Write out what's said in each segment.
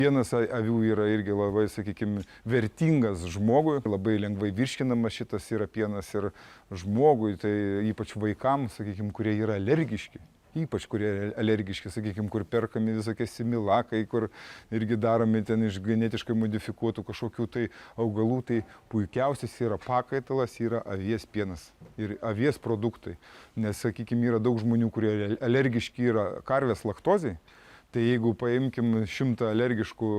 Pienas avių yra irgi labai, sakykime, vertingas žmogui, labai lengvai virškinamas šitas yra pienas ir žmogui, tai ypač vaikams, sakykime, kurie yra alergiški. Ypač kurie alergiški, sakykime, kur perkami visokie similakai, kur irgi daromi ten iš genetiškai modifikuotų kažkokių tai augalų, tai puikiausias yra pakaitalas, yra avies pienas ir avies produktai. Nes, sakykime, yra daug žmonių, kurie alergiški yra karvės laktozei, tai jeigu paimkim 100 alergiškų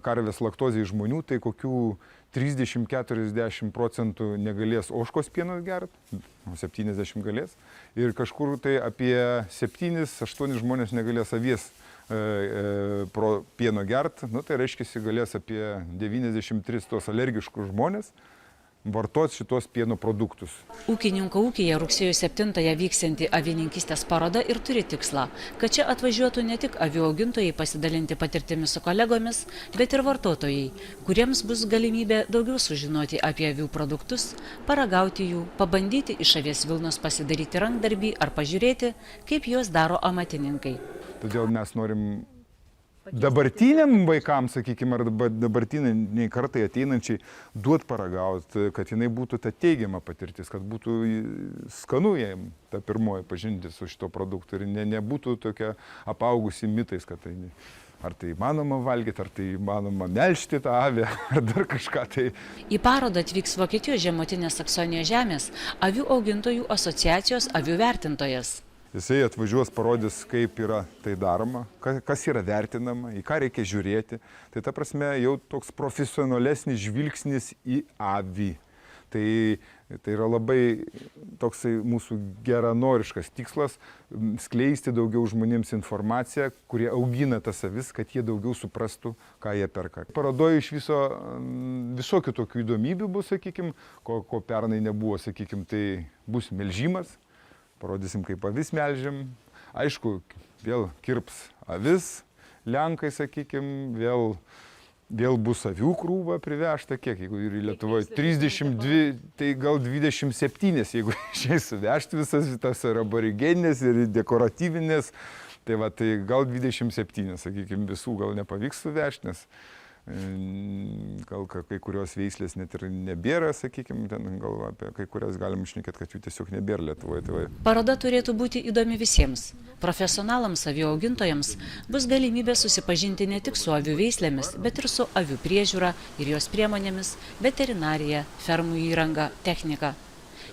karvės laktozei žmonių, tai kokių 30–40% negalės ožkos pieno gerti, 70 galės. Ir kažkur tai apie 7–8 žmonės negalės avies pieno gerti. Nu, tai reiškia, galės apie 93 tos alergiškus žmonės vartoti šitos pieno produktus. Ūkininko ūkyje rugsėjo 7-ąją vyksianti avininkystės paroda ir turi tikslą, kad čia atvažiuotų ne tik avių augintojai pasidalinti patirtimi su kolegomis, bet ir vartotojai, kuriems bus galimybė daugiau sužinoti apie avių produktus, paragauti jų, pabandyti iš avies vilnos pasidaryti rankdarbį ar pažiūrėti, kaip juos daro amatininkai. Todėl mes norim dabartiniam vaikams, sakykime, ar dabartiniai kartai ateinančiai duot paragauti, kad jinai būtų ta teigiama patirtis, kad būtų skanu jiem ta pirmoji pažintis su šito produktu ir nebūtų tokia apaugusi mitais, kad tai ar tai įmanoma valgyti, ar tai įmanoma melžti tą avį, ar dar kažką tai. Į parodą atvyks Vokietijos žemutinės Saksonijos žemės avių augintojų asociacijos avių vertintojas. Jisai atvažiuos, parodys, kaip yra tai daroma, kas yra vertinama, į ką reikia žiūrėti. Tai ta prasme jau toks profesionalesnis žvilgsnis į avį. Tai yra labai toksai mūsų geranoriškas tikslas skleisti daugiau žmonėms informaciją, kurie augina tas avis, kad jie daugiau suprastų, ką jie perka. Parodoje iš visokių tokių įdomybių bus, sakykime, ko pernai nebuvo, sakykime, tai bus melžimas. Parodysim, kaip avis melžiam. Aišku, vėl kirps avis, lenkai, sakykime, vėl bus avių krūva privežta, kiek, jeigu ir Lietuvoje 32, tai gal 27, jeigu išeis suvežti visas tas ir aborigeninės, ir dekoratyvinės, tai gal 27, sakykime, visų gal nepavyks suvežti, nes gal kai kurios veislės net ir nebėra, sakykime, ten gal apie kai kurias galim šnekėti, kad jų tiesiog nebėra Lietuvoje. Paroda turėtų būti įdomi visiems. Profesionalams avių augintojams bus galimybė susipažinti ne tik su avių veislėmis, bet ir su avių priežiūra ir jos priemonėmis, veterinarija, fermų įranga, technika.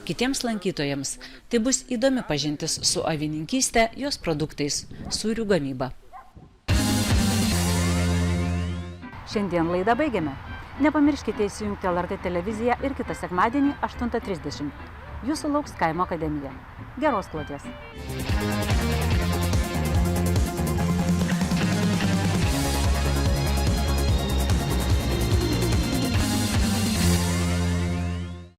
Kitiems lankytojams tai bus įdomi pažintis su avininkyste, jos produktais, sūrių gamyba. Šiandien laidą baigiame. Nepamirškite įsijungti LRT televiziją ir kitą sekmadienį 8:30. Jūsų lauks Kaimo akademija. Geros kloties.